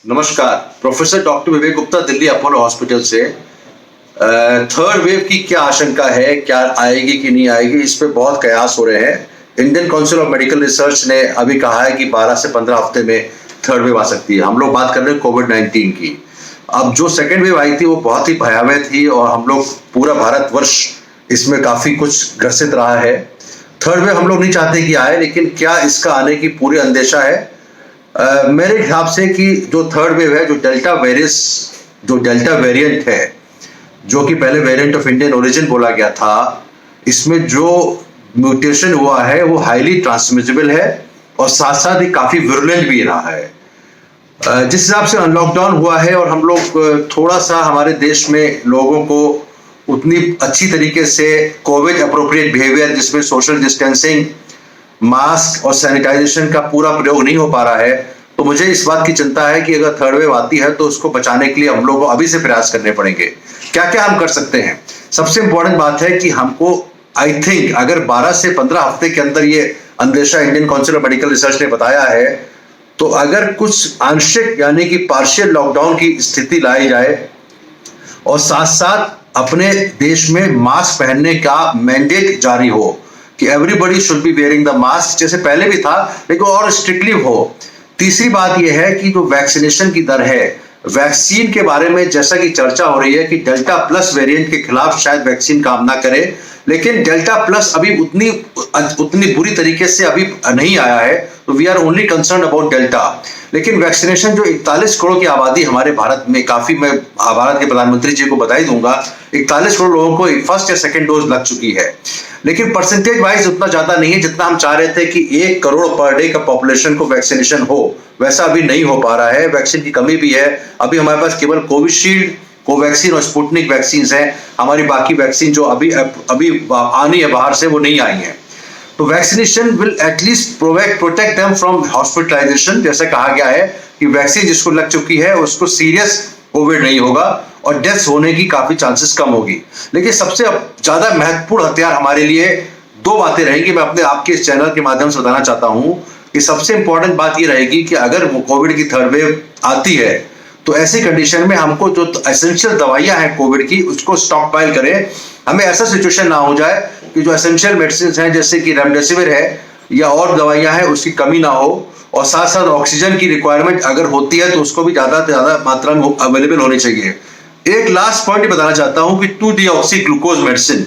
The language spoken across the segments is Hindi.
नमस्कार। प्रोफेसर डॉक्टर विवेक गुप्ता, दिल्ली अपोलो हॉस्पिटल से। थर्ड वेव की क्या आशंका है, क्या आएगी कि नहीं आएगी, इस पे बहुत कयास हो रहे हैं। Indian council of medical research ने अभी कहा है कि 12 से 15 हफ्ते में थर्ड वेव आ सकती है। हम लोग बात कर रहे हैं कोविड-19 की। अब जो सेकेंड वेव आई थी वो बहुत ही भयावह थी और हम लोग पूरा भारतवर्ष इसमें काफी कुछ ग्रसित रहा है। थर्ड वेव हम लोग नहीं चाहते कि आए, लेकिन क्या इसका आने की पूरी अंदेशा है। मेरे हिसाब से कि जो थर्ड वेव है, जो डेल्टा वेरिएंट है, जो कि पहले वेरिएंट ऑफ इंडियन ओरिजिन बोला गया था, इसमें जो म्यूटेशन हुआ है वो हाईली ट्रांसमिसिबल है और साथ साथ ही काफी विरुलेंट भी रहा है। जिस हिसाब से अनलॉकडाउन हुआ है और हम लोग थोड़ा सा हमारे देश में लोगों को उतनी अच्छी तरीके से कोविड अप्रोप्रिएट बिहेवियर, जिसमें सोशल डिस्टेंसिंग, मास्क और सैनिटाइजेशन का पूरा प्रयोग नहीं हो पा रहा है, तो मुझे इस बात की चिंता है कि अगर थर्ड वेव आती है तो उसको बचाने के लिए हम लोगों को अभी से प्रयास करने पड़ेंगे। क्या क्या हम कर सकते हैं? सबसे इंपॉर्टेंट बात है कि हमको, आई थिंक, अगर 12 से 15 हफ्ते के अंदर ये अंदेशा Indian council of medical research ने बताया है, तो अगर कुछ आंशिक यानी कि पार्शियल लॉकडाउन की स्थिति लाई जाए और साथ साथ अपने देश में मास्क पहनने का मैंडेट जारी हो कि everybody should be wearing the mask, जैसे पहले भी था लेकिन और स्ट्रिक्टली हो। तीसरी बात यह है कि जो वैक्सीनेशन की दर है, वैक्सीन के बारे में जैसा कि चर्चा हो रही है कि डेल्टा प्लस वेरिएंट के खिलाफ शायद वैक्सीन काम ना करे, लेकिन डेल्टा प्लस अभी उतनी बुरी तरीके से अभी नहीं आया है, तो we are only concern about delta. लेकिन वैक्सीनेशन जो 41 करोड़ की आबादी हमारे भारत में, काफी, मैं भारत के प्रधानमंत्री जी को बधाई दूंगा, 41 करोड़ लोगों को फर्स्ट या सेकेंड डोज लग चुकी है, लेकिन परसेंटेज वाइज उतना ज्यादा नहीं है जितना हम चाह रहे थे कि 1 करोड़ पर डे का पॉपुलेशन को वैक्सीनेशन हो। वैसा अभी नहीं हो पा रहा है, वैक्सीन की कमी भी है। अभी हमारे पास केवल कोविशील्ड, कोवैक्सीन और स्पुतनिक वैक्सीन हैं। हमारी बाकी वैक्सीन जो अभी आनी है बाहर से, वो नहीं आई है। तो vaccination will at least protect them from hospitalization. जैसे कहा गया है कि वैक्सीन जिसको लग चुकी है उसको सीरियस कोविड नहीं होगा और डेथ्स होने की काफी चांसेस कम होगी। लेकिन सबसे ज्यादा महत्वपूर्ण हथियार हमारे लिए दो बातें रहेंगी, मैं अपने आपके इस चैनल के माध्यम से बताना चाहता हूं कि सबसे इंपॉर्टेंट बात यह रहेगी कि अगर कोविड की थर्ड वेव आती है तो ऐसी कंडीशन में हमको जो एसेंशियल दवाइयां हैं कोविड की, उसको स्टॉक पाइल करें। हमें ऐसा सिचुएशन ना हो जाए कि जो एसेंशियल मेडिसिन हैं, जैसे कि रेमडेसिविर है या और दवाइयां हैं, उसकी कमी ना हो, और साथ साथ ऑक्सीजन की रिक्वायरमेंट अगर होती है तो उसको भी ज्यादा से ज्यादा मात्रा में अवेलेबल होनी चाहिए। एक लास्ट पॉइंट बताना चाहता हूं कि 2-डीऑक्सी ग्लूकोज मेडिसिन,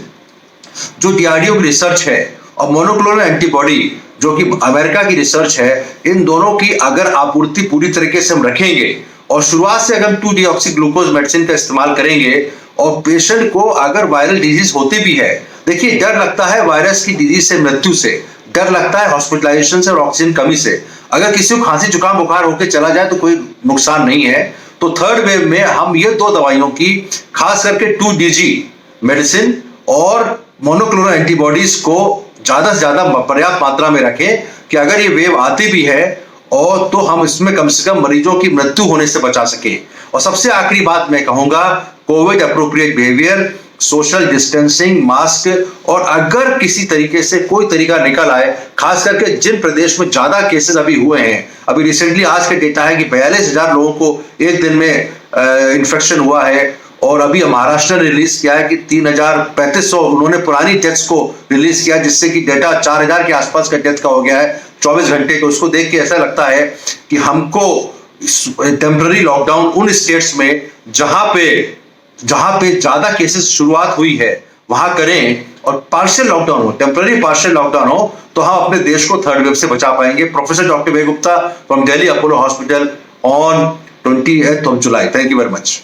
जो डीआरडीओ की रिसर्च है, और मोनोक्लोनल एंटीबॉडी जो कि अमेरिका की रिसर्च है, इन दोनों की अगर आपूर्ति पूरी तरीके से हम रखेंगे और शुरुआत से अगर 2-डीऑक्सी ग्लूकोज मेडिसिन का इस्तेमाल करेंगे, और पेशेंट को अगर वायरल डिजीज होती भी है, देखिए डर लगता है वायरस की डिजीज से, मृत्यु से डर लगता है, हॉस्पिटलाइजेशन से और ऑक्सीजन कमी से। अगर किसी को खांसी जुकाम बुखार होकर चला जाए तो कोई नुकसान नहीं है। तो थर्ड वेव में हम ये दो दवाइयों की, खास करके 2-डीजी मेडिसिन और मोनोक्लोनल एंटीबॉडीज को ज्यादा से ज्यादा पर्याप्त मात्रा में रखें कि अगर ये वेव आती भी है और तो हम इसमें कम से कम मरीजों की मृत्यु होने से बचा सके। और सबसे आखिरी बात मैं कहूंगा, Covid appropriate behaviour, social distancing, mask, और अगर किसी तरीके से कोई तरीका निकल आए, खास करके जिन प्रदेश में ज्यादा केसेस अभी हुए हैं, अभी रिसेंटली आज का डेटा है कि 42,000 लोगों को एक दिन में इन्फेक्शन हुआ है, और अभी महाराष्ट्र ने रिलीज किया है कि 3,3500 उन्होंने पुरानी डेथ्स को रिलीज किया, जिससे कि डेटा 4,000 के आसपास का डेथ का हो गया है 24 घंटे को। उसको देख के ऐसा लगता है कि हमको टेम्पररी लॉकडाउन उन स्टेट्स में जहां पे ज्यादा केसेस शुरुआत हुई है वहां करें, और पार्शियल लॉकडाउन हो, टेम्पररी पार्शियल लॉकडाउन हो, तो हम अपने देश को थर्ड वेव से बचा पाएंगे। Professor doctor Vivek Gupta from Delhi Apollo hospital on 20th of July. Thank you very much.